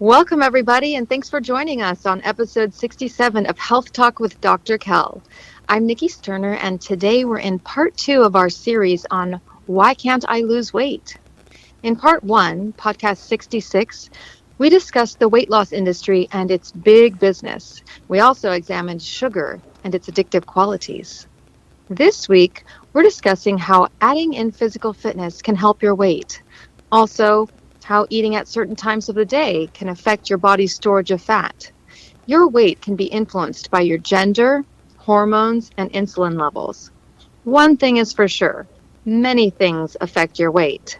Welcome, everybody, and thanks for joining us on episode 67 of Health Talk with Dr. Kell. I'm Nikki Sterner, and today we're in part two of our series on Why Can't I Lose Weight? In part one, podcast 66, we discussed the weight loss industry and its big business. We also examined sugar and its addictive qualities. This week, we're discussing how adding in physical fitness can help your weight. Also, how eating at certain times of the day can affect your body's storage of fat. Your weight can be influenced by your gender, hormones, and insulin levels. One thing is for sure, many things affect your weight.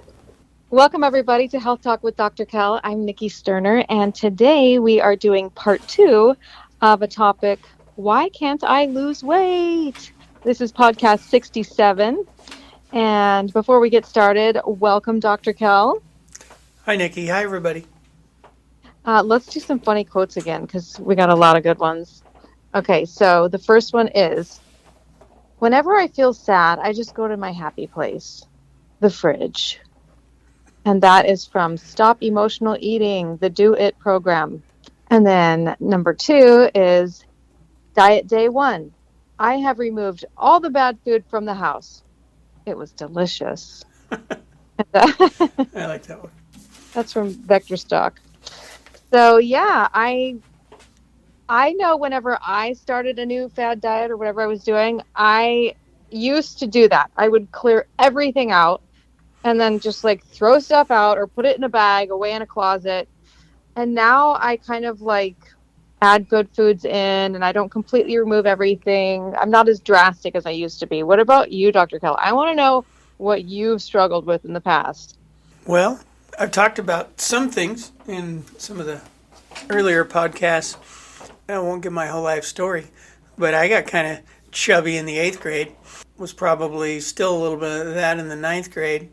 Welcome, everybody, to Health Talk with Dr. Kell. I'm Nikki Sterner, and today we are doing part two of a topic, Why Can't I Lose Weight? This is podcast 67. And before we get started, welcome, Dr. Kell. Hi, Nikki. Hi, everybody. Let's do some funny quotes again because we got a lot of good ones. Okay, so the first one is, whenever I feel sad, I just go to my happy place, the fridge. And that is from Stop Emotional Eating, the Do It program. And then number two is Diet Day 1. I have removed all the bad food from the house. It was delicious. I like that one. That's from Vector Stock. So yeah, I know whenever I started a new fad diet or whatever I was doing, I used to do that. I would clear everything out and then just like throw stuff out or put it in a bag away in a closet. And now I kind of like add good foods in and I don't completely remove everything. I'm not as drastic as I used to be. What about you, Dr. Kell? I want to know what you've struggled with in the past. Well, I've talked about some things in some of the earlier podcasts. I won't give my whole life story, but I got kind of chubby in the 8th grade. Was probably still a little bit of that in the 9th grade.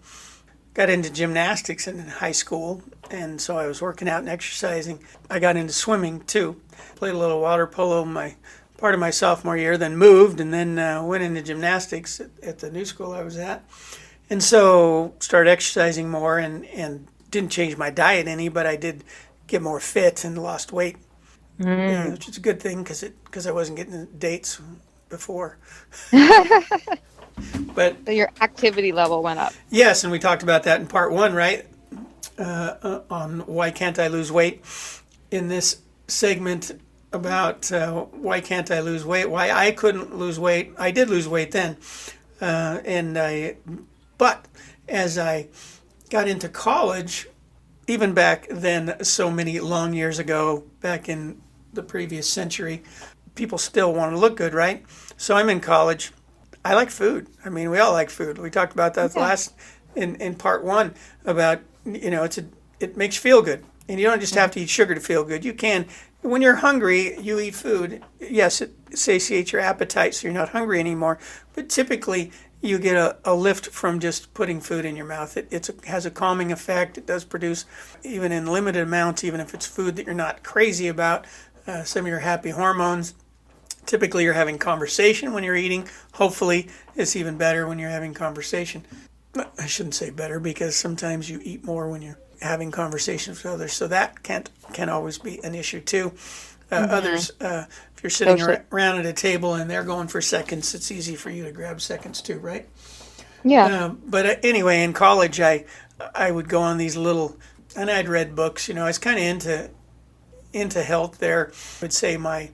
Got into gymnastics in high school, and so I was working out and exercising. I got into swimming too. Played a little water polo my part of my sophomore year, then moved, and then went into gymnastics at the new school I was at. And so started exercising more and didn't change my diet any, but I did get more fit and lost weight, which is a good thing because I wasn't getting dates before. But So your activity level went up. yes, and we talked about that in part one, right? On why can't I lose weight? In this segment about why can't I lose weight? Why I couldn't lose weight? I did lose weight then, but as I got into college, even back then, so many long years ago, back in the previous century, people still want to look good, right? So I'm in college. I like food. I mean, we all like food. We talked about that last in part one about, it makes you feel good. And you don't just have to eat sugar to feel good. You can, when you're hungry, you eat food. Yes, it satiates your appetite so you're not hungry anymore. But typically, you get a lift from just putting food in your mouth. It has a calming effect. It does produce, even in limited amounts, even if it's food that you're not crazy about, some of your happy hormones. Typically, you're having conversation when you're eating. Hopefully, it's even better when you're having conversation. I shouldn't say better because sometimes you eat more when you're having conversations with others. So that can always be an issue too. Others, if you're sitting around at a table and they're going for seconds, it's easy for you to grab seconds too, right? Yeah. But anyway, in college, I would go on these little, and I'd read books. I was kind of into health there. I would say my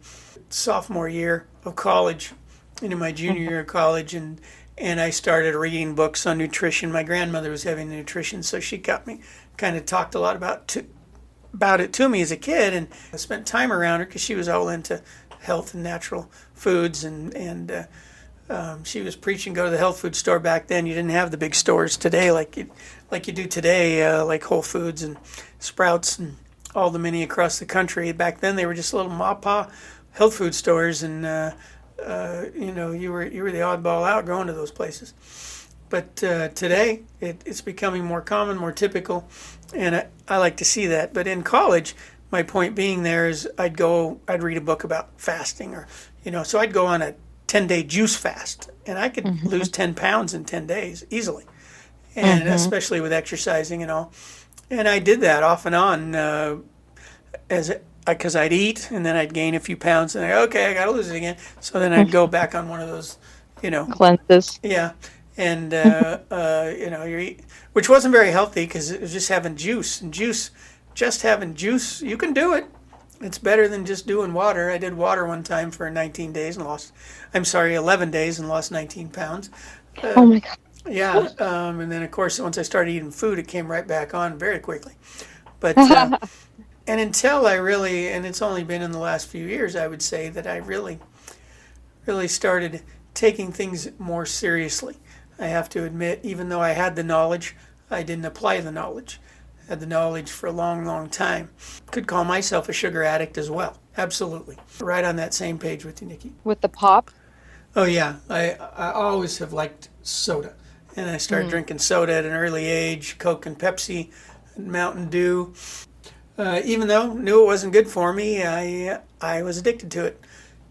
sophomore year of college, into my junior year of college, and I started reading books on nutrition. My grandmother was having nutrition, so she got me, kind of talked a lot about it to me as a kid, and I spent time around her because she was all into health and natural foods, and she was preaching go to the health food store back then. You didn't have the big stores today like you do today, like Whole Foods and Sprouts and all the many across the country. Back then they were just little ma-pa health food stores, and you were the oddball out going to those places. But today it's becoming more common, more typical, and I like to see that. But in college, my point being there is I'd read a book about fasting, or so I'd go on a 10-day juice fast, and I could lose 10 pounds in 10 days easily, and especially with exercising and all. And I did that off and on as because I'd eat and then I'd gain a few pounds and okay, I got to lose it again. So then I'd go back on one of those, you know, Cleanses. yeah, and you know, which wasn't very healthy because it was just having juice and juice. Just having juice, you can do it. It's better than just doing water. I did water one time for 19 days and lost. I'm sorry, 11 days and lost 19 pounds. Oh my God. Yeah, and then of course once I started eating food, it came right back on very quickly. But and until I really, and it's only been in the last few years, I would say that I really started taking things more seriously. I have to admit, even though I had the knowledge, I didn't apply the knowledge. I had the knowledge for a long, long time. Could call myself a sugar addict as well. Absolutely. Right on that same page with you, Nikki. With the pop? Oh yeah, I always have liked soda, and I started drinking soda at an early age. Coke and Pepsi, Mountain Dew. Even though knew it wasn't good for me, I was addicted to it.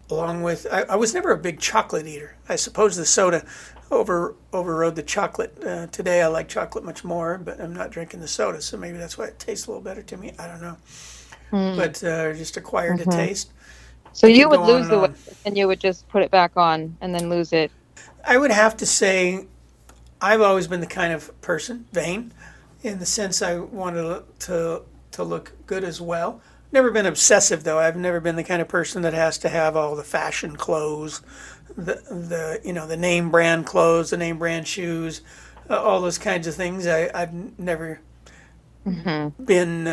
Along with, I was never a big chocolate eater. I suppose the soda overrode the chocolate. Today I like chocolate much more, but I'm not drinking the soda, so maybe that's why it tastes a little better to me. I don't know, but just acquired a taste. So you would lose the weight and you would just put it back on and then lose it. I would have to say I've always been the kind of person, vain, in the sense I wanted to look good as well. Never been obsessive though. I've never been the kind of person that has to have all the fashion clothes, the you know, the name brand clothes, the name brand shoes, all those kinds of things. I've never been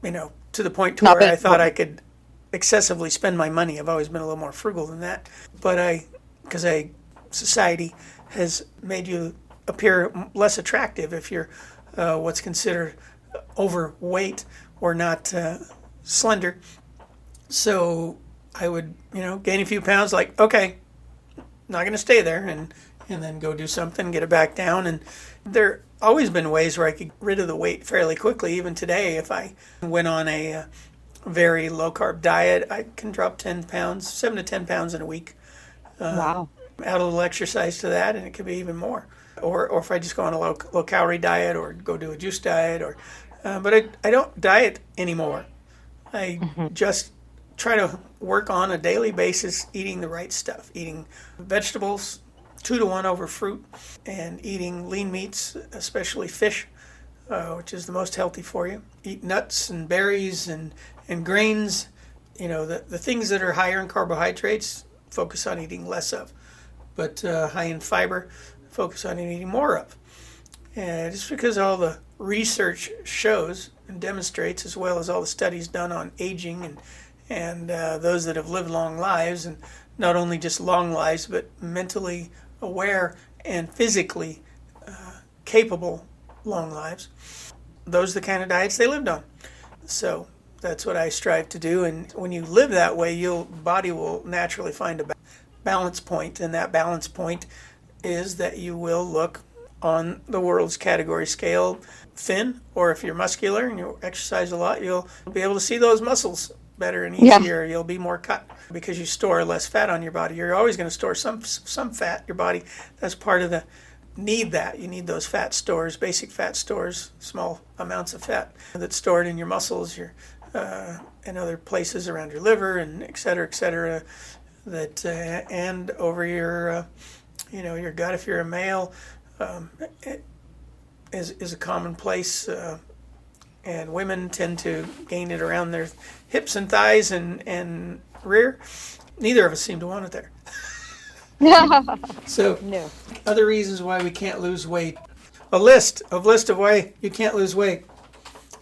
you know, to the point to where I thought I could excessively spend my money. I've always been a little more frugal than that. But because society has made you appear less attractive if you're what's considered overweight or not slender. So I would, you know, gain a few pounds, like, okay, not going to stay there, and then go do something, get it back down. And there always been ways where I could get rid of the weight fairly quickly. Even today, if I went on a very low carb diet, I can drop 10 pounds, 7 to 10 pounds in a week. Wow. Add a little exercise to that, and it could be even more. Or if I just go on a low calorie diet or go do a juice diet, or but I don't diet anymore. I just try to work on a daily basis eating the right stuff, eating vegetables 2-to-1 over fruit, and eating lean meats, especially fish, which is the most healthy for you. Eat nuts and berries and grains. You know, the things that are higher in carbohydrates, focus on eating less of. But high in fiber, focus on eating more of. And just because all the research shows and demonstrates, as well as all the studies done on aging and those that have lived long lives, and not only just long lives, but mentally aware and physically capable long lives, those are the kind of diets they lived on. So that's what I strive to do. And when you live that way, your body will naturally find a balance point, and that balance point is that you will look on the world's category scale thin, or if you're muscular and you exercise a lot, you'll be able to see those muscles better and easier. You'll be more cut because you store less fat on your body. You're always going to store some fat. Your body, that's part of the need. That you need those fat stores, basic fat stores, small amounts of fat that's stored in your muscles, your and other places around your liver, and et cetera, that and over your you know, your gut if you're a male. It is a common place, and women tend to gain it around their hips and thighs and rear. Neither of us seem to want it there. So, No. other reasons why we can't lose weight. A list of why you can't lose weight.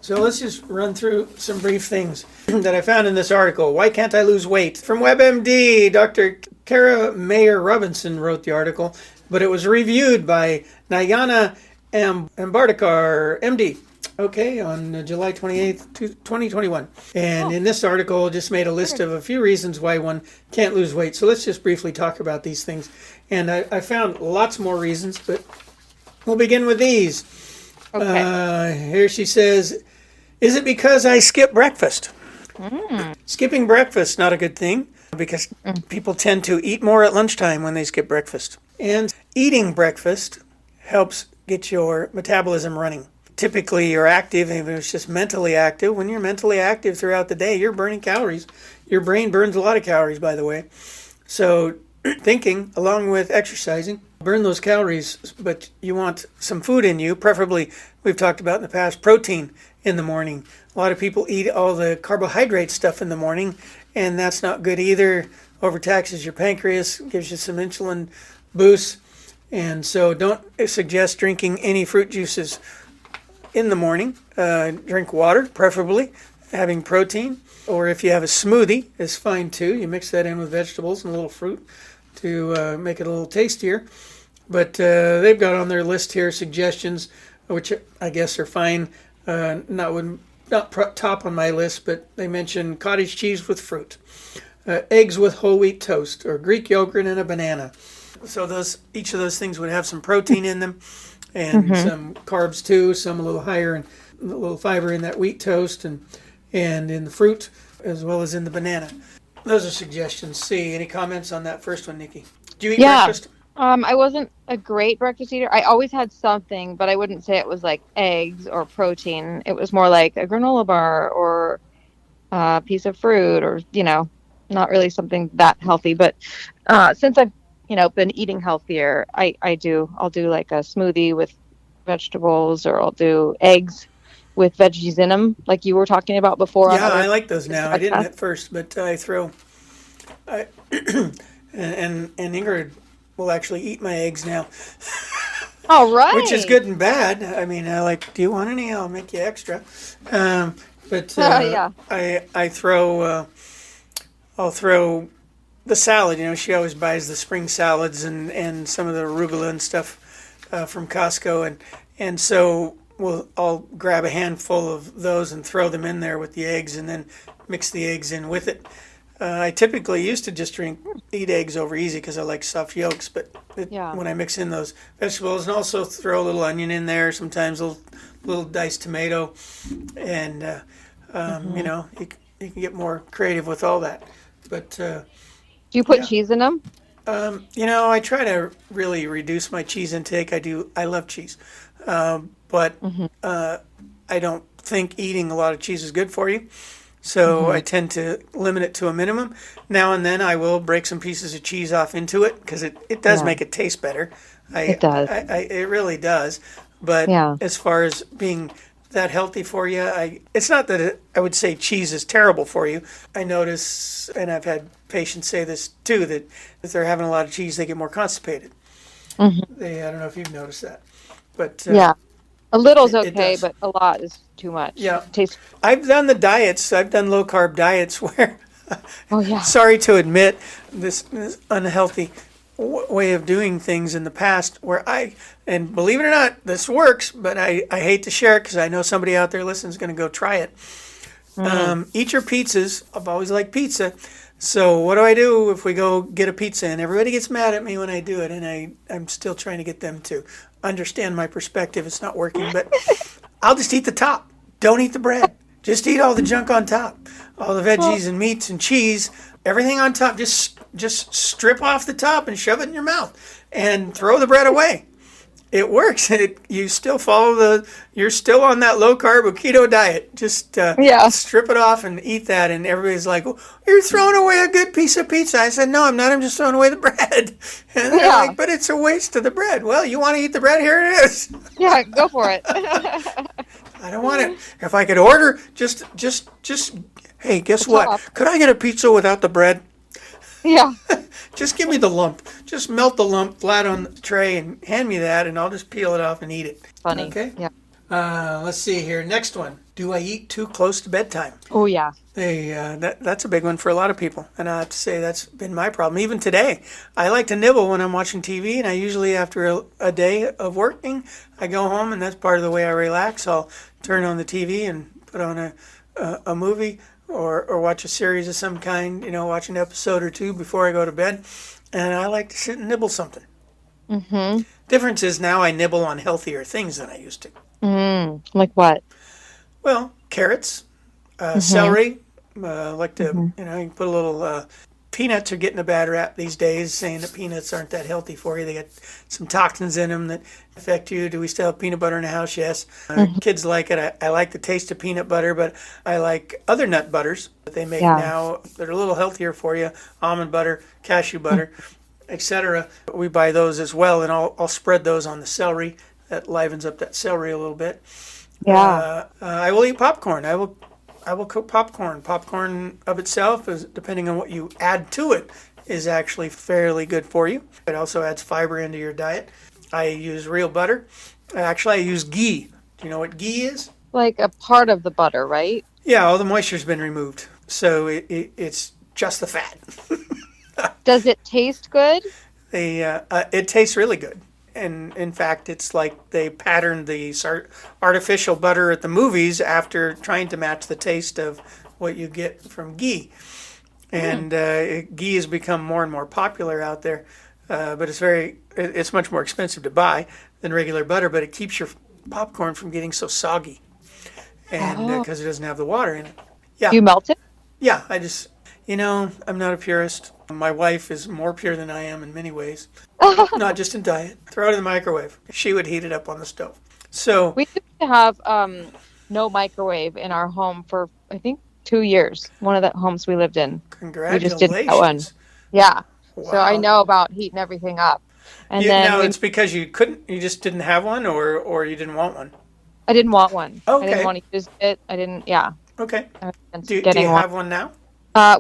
So let's just run through some brief things that I found in this article. Why can't I lose weight? From WebMD, Dr. Kara Mayer Robinson wrote the article, but it was reviewed by Nayana Ambardakar, MD, okay, on July 28th, 2021. And in this article, just made a list of a few reasons why one can't lose weight. So let's just briefly talk about these things. And I found lots more reasons, but we'll begin with these. Okay. Here she says, is it because I skip breakfast? Skipping breakfast, not a good thing, because people tend to eat more at lunchtime when they skip breakfast. And eating breakfast helps get your metabolism running. typically you're active, and if it's just mentally active, when you're mentally active throughout the day, you're burning calories. Your brain burns a lot of calories, by the way. So thinking along with exercising, burn those calories, but you want some food in you, preferably, we've talked about in the past, protein in the morning. A lot of people eat all the carbohydrate stuff in the morning, and that's not good either. Overtaxes your pancreas, gives you some insulin boosts, and so don't suggest drinking any fruit juices in the morning. Drink water, preferably, having protein, or if you have a smoothie, is fine too. You mix that in with vegetables and a little fruit to make it a little tastier. But they've got on their list here suggestions, which I guess are fine. Not top on my list, but they mention cottage cheese with fruit, eggs with whole wheat toast, or Greek yogurt and a banana. So each of those things would have some protein in them, and some carbs too. Some a little higher, and a little fiber in that wheat toast, and in the fruit as well as in the banana. Those are suggestions. See, any comments on that first one, Nikki? Do you eat breakfast? I wasn't a great breakfast eater. I always had something, but I wouldn't say it was like eggs or protein. It was more like a granola bar or a piece of fruit, or, not really something that healthy. But since I've, been eating healthier, I'll do like a smoothie with vegetables, or I'll do eggs with veggies in them, like you were talking about before. Yeah, I like those now. I didn't at first, but I and Ingrid will actually eat my eggs now. All right. Which is good and bad. I mean, do you want any? I'll make you extra. Yeah. I'll throw the salad. She always buys the spring salads and some of the arugula and stuff from Costco, and so I'll grab a handful of those and throw them in there with the eggs, and then mix the eggs in with it. I typically used to just eat eggs over easy because I like soft yolks, but when I mix in those vegetables, and also throw a little onion in there, sometimes a little diced tomato, and you can get more creative with all that. But do you put cheese in them? I try to really reduce my cheese intake. I love cheese, but I don't think eating a lot of cheese is good for you. So I tend to limit it to a minimum. Now and then I will break some pieces of cheese off into it, because it does make it taste better. It does. It really does. But as far as being that healthy for you, it's not that I would say cheese is terrible for you. I notice, and I've had patients say this too, that if they're having a lot of cheese, they get more constipated. I don't know if you've noticed that. But a little's okay, but a lot is too much. Yeah. I've done the diets. I've done low carb diets where, sorry to admit, this unhealthy way of doing things in the past, where and believe it or not, this works, but I hate to share it because I know somebody out there listening is going to go try it. Eat your pizzas. I've always liked pizza. So what do if we go get a pizza? And everybody gets mad at me when I do it, and I'm still trying to get them to understand my perspective. It's not working, but I'll just eat the top. Don't eat the bread. Just eat all the junk on top. All the veggies and meats and cheese, everything on top. Just strip off the top and shove it in your mouth and throw the bread away. It works. You still you're still on that low carb keto diet. Just strip it off and eat that. And everybody's like, well, you're throwing away a good piece of pizza. I said, no, I'm not. I'm just throwing away the bread. And they're like, but it's a waste of the bread. Well, you want to eat the bread? Here it is. Yeah, go for it. I don't want it. If I could order, just, hey, guess what? Could I get a pizza without the bread? Yeah. Just give me the lump. Just melt the lump flat on the tray and hand me that, and I'll just peel it off and eat it. Funny. Okay? Yeah. Let's see here. Next one. Do I eat too close to bedtime? Oh, yeah. That's a big one for a lot of people. And I have to say that's been my problem. Even today, I like to nibble when I'm watching TV, and I usually, after a day of working, I go home, and that's part of the way I relax. I'll turn on the TV and put on a movie or watch a series of some kind, watch an episode or two before I go to bed. And I like to sit and nibble something. Difference is now I nibble on healthier things than I used to. Like what? Well, carrots, celery. I like to, you can put a little Peanuts are getting a bad rap these days, saying that peanuts aren't that healthy for you. They got some toxins in them that affect you. Do we still have peanut butter in the house? Yes. Kids like it. I like the taste of peanut butter, but I like other nut butters that they make Yeah. now that are a little healthier for you. Almond butter, cashew butter, etc. We buy those as well, and I'll spread those on the celery. That livens up that celery a little bit. Yeah. I will eat popcorn. I will cook popcorn. Popcorn of itself, is, depending on what you add to it, is actually fairly good for you. It also adds fiber into your diet. I use real butter. Actually, I use ghee. Do you know what ghee is? Like a part of the butter, right? Yeah, all the moisture's been removed. So it's just the fat. Does it taste good? It tastes really good. And in fact, it's like they patterned the artificial butter at the movies after trying to match the taste of what you get from ghee. And ghee has become more and more popular out there, but it's much more expensive to buy than regular butter. But it keeps your popcorn from getting so soggy, and because it doesn't have the water in it. Yeah, You melt it? yeah. I'm not a purist. My wife is more pure than I am in many ways, not just in diet. Throw it in the microwave. She would heat it up on the stove. So, We used to have no microwave in our home for, I think, 2 years. One of the homes we lived in. We just didn't get one. congratulations. Yeah. So I Wow. know about heating everything up. And Now then it's because you couldn't, you just didn't have one, or you didn't want one. I didn't want one. I Okay. didn't want to use it. Yeah. Okay. I was against Do you getting one. have one now?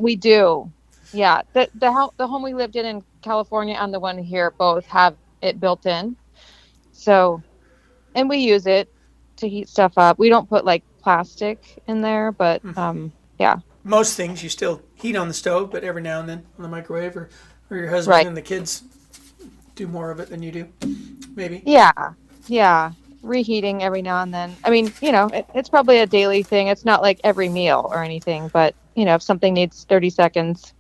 We do. Yeah. The home we lived in California and the one here both have it built in. So, and we use it to heat stuff up. We don't put like plastic in there, but yeah. Most things you still heat on the stove, but every now and then on the microwave, or your husband Right. and the kids do more of it than you do, maybe. Yeah. Yeah. Reheating every now and then. I mean, it's probably a daily thing. It's not like every meal or anything, but if something needs 30 seconds,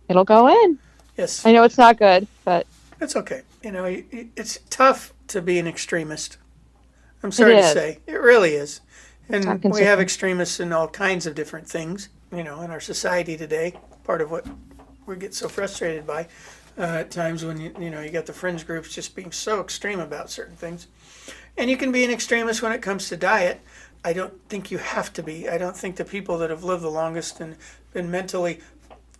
it'll go in. Yes, I know it's not good, but it's okay. It's tough to be an extremist. I'm sorry to is. say, it really is. And time we have consuming. extremists in all kinds of different things, in our society today. Part of what we get so frustrated by at times when you got the fringe groups just being so extreme about certain things. And you can be an extremist when it comes to diet. I don't think you have to be. I don't think the people that have lived the longest and been mentally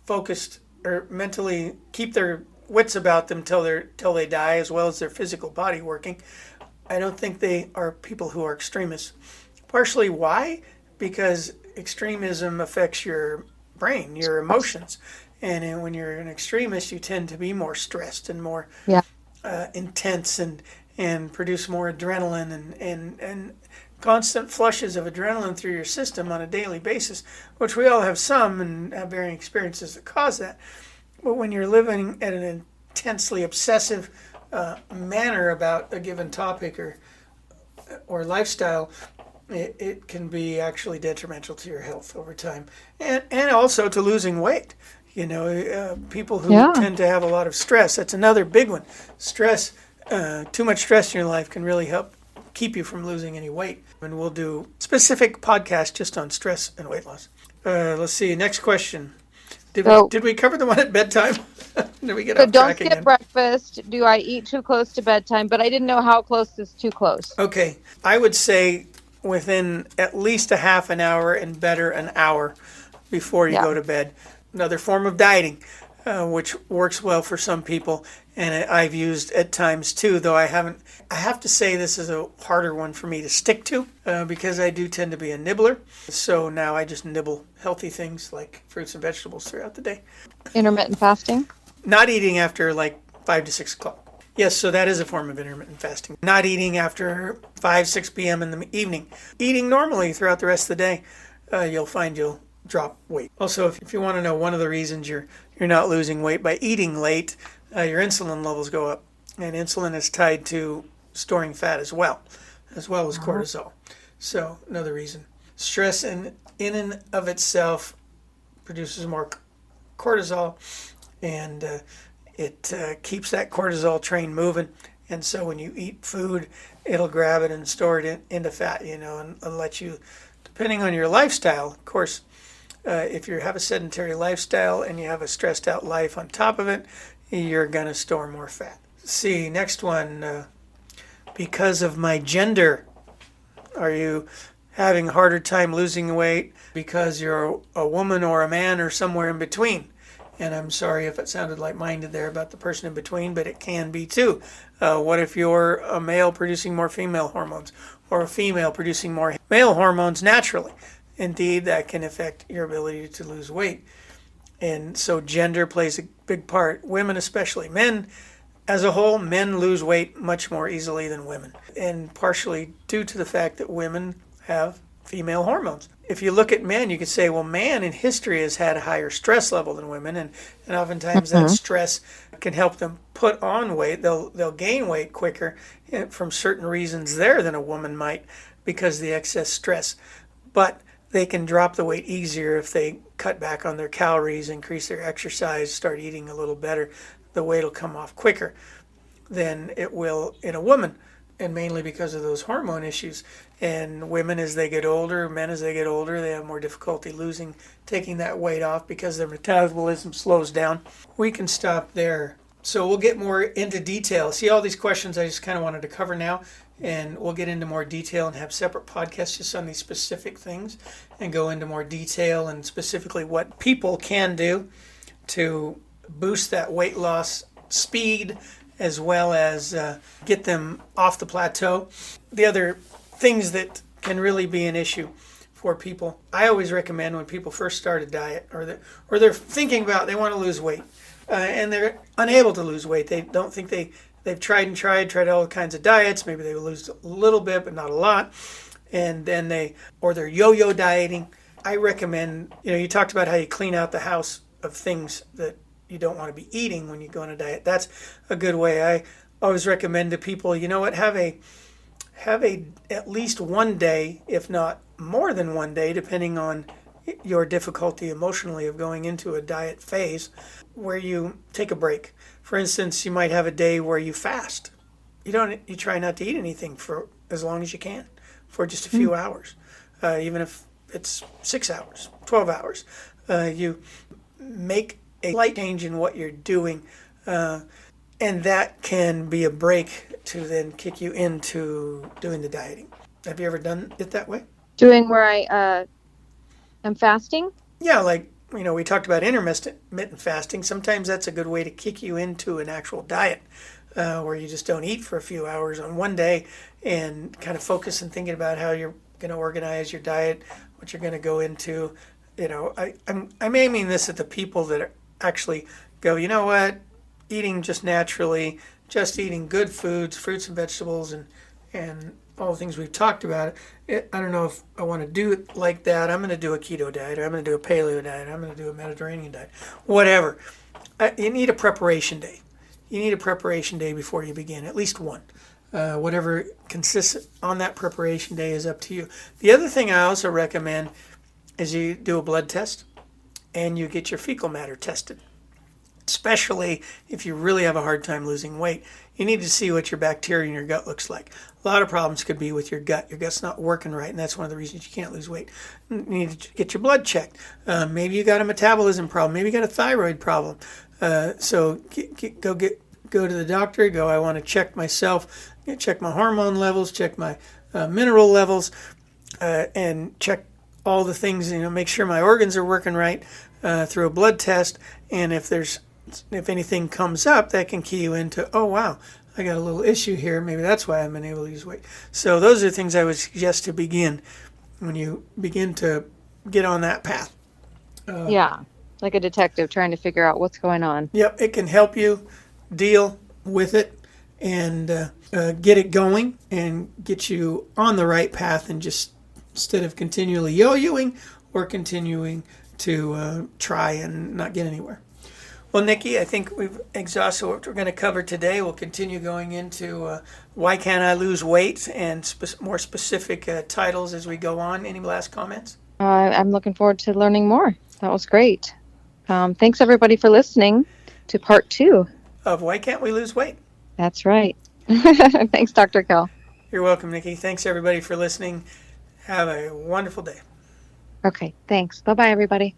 focused or mentally keep their wits about them till they die, as well as their physical body working, I don't think they are people who are extremists. Partially why? Because extremism affects your brain, your emotions. And when you're an extremist, you tend to be more stressed and more Yeah. intense and produce more adrenaline and constant flushes of adrenaline through your system on a daily basis, which we all have some and have varying experiences that cause that. But when you're living at an intensely obsessive manner about a given topic or lifestyle, it can be actually detrimental to your health over time, and also to losing weight. People who Yeah. tend to have a lot of stress. That's another big one. Stress, too much stress in your life can really help keep you from losing any weight. And we'll do specific podcasts just on stress and weight loss. Let's see. Next question. Did we cover the one at bedtime? Did we get So off don't track skip again? breakfast. Do I eat too close to bedtime? But I didn't know how close is too close. Okay. I would say within at least a half an hour and better an hour before you Yeah. go to bed. Another form of dieting, which works well for some people, and I've used at times too, though I have to say this is a harder one for me to stick to because I do tend to be a nibbler. So now I just nibble healthy things like fruits and vegetables throughout the day. Intermittent fasting? Not eating after like 5 to 6 o'clock. Yes, so that is a form of intermittent fasting. Not eating after 5, 6 p.m. in the evening. Eating normally throughout the rest of the day, you'll find you'll drop weight. Also, if you want to know one of the reasons you're not losing weight by eating late, your insulin levels go up. And insulin is tied to storing fat as well as cortisol. So another reason. Stress in and of itself produces more cortisol, and it keeps that cortisol train moving. And so when you eat food, it'll grab it and store it into fat, and let you, depending on your lifestyle, of course, If you have a sedentary lifestyle and you have a stressed out life on top of it, you're going to store more fat. See, next one, because of my gender. Are you having a harder time losing weight because you're a woman or a man or somewhere in between? And I'm sorry if it sounded like minded there about the person in between, but it can be too. What if you're a male producing more female hormones or a female producing more male hormones naturally? Indeed, that can affect your ability to lose weight. And so gender plays a big part. Women especially. Men as a whole, men lose weight much more easily than women. And partially due to the fact that women have female hormones. If you look at men, you could say, well, man in history has had a higher stress level than women, and oftentimes that stress can help them put on weight. They'll gain weight quicker from certain reasons there than a woman might because of the excess stress. But they can drop the weight easier if they cut back on their calories, increase their exercise, start eating a little better. The weight will come off quicker than it will in a woman, and mainly because of those hormone issues. And women, as they get older, men as they get older, they have more difficulty taking that weight off because their metabolism slows down. We can stop there. So we'll get more into detail. See, all these questions I just kind of wanted to cover now, and we'll get into more detail and have separate podcasts just on these specific things and go into more detail and specifically what people can do to boost that weight loss speed as well as get them off the plateau. The other things that can really be an issue for people, I always recommend when people first start a diet or they're thinking about they want to lose weight and they're unable to lose weight. They don't think they've tried all kinds of diets. Maybe they lose a little bit but not a lot, and then they're yo-yo dieting. I recommend, you talked about how you clean out the house of things that you don't want to be eating when you go on a diet. That's a good way. I always recommend to people, have a at least one day, if not more than one day, depending on your difficulty emotionally of going into a diet phase, where you take a break. For instance, you might have a day where you fast. You try not to eat anything for as long as you can, for just a few hours, even if it's 6 hours, 12 hours. You make a slight change in what you're doing, and that can be a break to then kick you into doing the dieting. Have you ever done it that way? Doing where I am fasting? Yeah, like, we talked about intermittent fasting. Sometimes that's a good way to kick you into an actual diet, where you just don't eat for a few hours on one day and kind of focus on thinking about how you're going to organize your diet, what you're going to go into. I'm aiming this at the people that are actually go, what, eating just naturally, just eating good foods, fruits and vegetables, and all the things we've talked about. I don't know if I want to do it like that. I'm going to do a keto diet, or I'm going to do a paleo diet, I'm going to do a Mediterranean diet, whatever. You need a preparation day. You need a preparation day before you begin, at least one. Whatever consists on that preparation day is up to you. The other thing I also recommend is you do a blood test and you get your fecal matter tested. Especially if you really have a hard time losing weight, you need to see what your bacteria in your gut looks like. A lot of problems could be with your gut. Your gut's not working right, and that's one of the reasons you can't lose weight. You need to get your blood checked. Maybe you got a metabolism problem. Maybe you got a thyroid problem. So go to the doctor. Go, I want to check myself, check my hormone levels, check my mineral levels, and check all the things, make sure my organs are working right through a blood test. And if anything comes up, that can key you into, oh, wow, I got a little issue here. Maybe that's why I've been able to lose weight. So those are things I would suggest to begin when you begin to get on that path. Yeah, like a detective trying to figure out what's going on. Yep, it can help you deal with it and get it going and get you on the right path, and just instead of continually yo-yoing or continuing to try and not get anywhere. Well, Nikki, I think we've exhausted what we're going to cover today. We'll continue going into why can't I lose weight and more specific titles as we go on. Any last comments? I'm looking forward to learning more. That was great. Thanks, everybody, for listening to part 2 of Why Can't We Lose Weight? That's right. Thanks, Dr. Kell. You're welcome, Nikki. Thanks, everybody, for listening. Have a wonderful day. Okay, thanks. Bye-bye, everybody.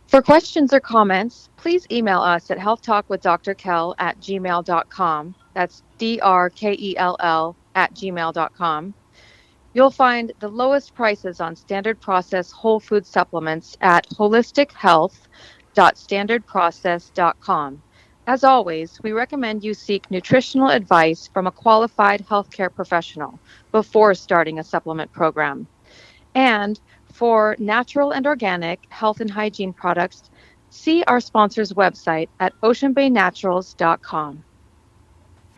For questions or comments, please email us at healthtalkwithdrkel@gmail.com. That's DRKELL@gmail.com. You'll find the lowest prices on standard process whole food supplements at holistichealth.standardprocess.com. As always, we recommend you seek nutritional advice from a qualified healthcare professional before starting a supplement program. And for natural and organic health and hygiene products, see our sponsor's website at oceanbaynaturals.com.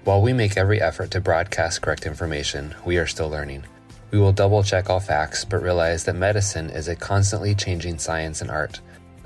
While we make every effort to broadcast correct information, we are still learning. We will double check all facts, but realize that medicine is a constantly changing science and art.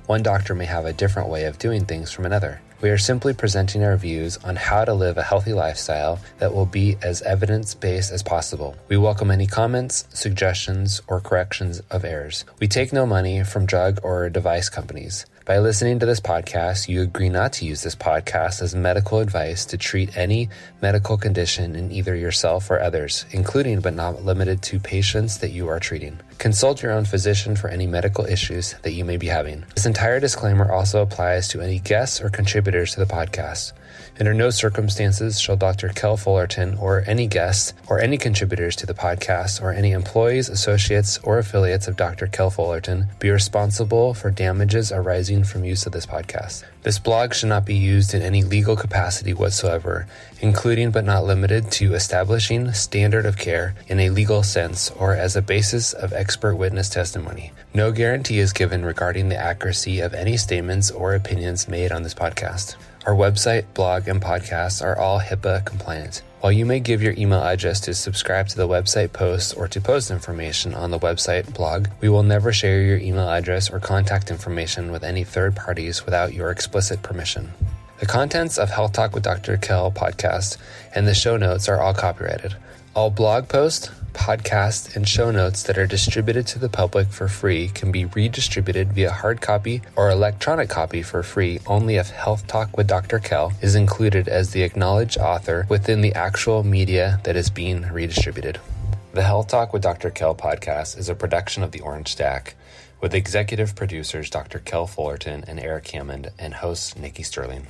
One doctor may have a different way of doing things from another. We are simply presenting our views on how to live a healthy lifestyle that will be as evidence-based as possible. We welcome any comments, suggestions, or corrections of errors. We take no money from drug or device companies. By listening to this podcast, you agree not to use this podcast as medical advice to treat any medical condition in either yourself or others, including but not limited to patients that you are treating. Consult your own physician for any medical issues that you may be having. This entire disclaimer also applies to any guests or contributors to the podcast. Under no circumstances shall Dr. Kell Fullerton or any guests or any contributors to the podcast or any employees, associates, or affiliates of Dr. Kell Fullerton be responsible for damages arising from use of this podcast. This blog should not be used in any legal capacity whatsoever, including but not limited to establishing standard of care in a legal sense or as a basis of expert witness testimony. No guarantee is given regarding the accuracy of any statements or opinions made on this podcast. Our website, blog, and podcasts are all HIPAA compliant. While you may give your email address to subscribe to the website posts or to post information on the website blog, we will never share your email address or contact information with any third parties without your explicit permission. The contents of Health Talk with Dr. Kell podcast and the show notes are all copyrighted. All blog posts, podcasts, and show notes that are distributed to the public for free can be redistributed via hard copy or electronic copy for free only if Health Talk with Dr. Kell is included as the acknowledged author within the actual media that is being redistributed. The Health Talk with Dr. Kell podcast is a production of the Orange Stack, with executive producers Dr. Kell Fullerton and Eric Hammond and host Nikki Sterling.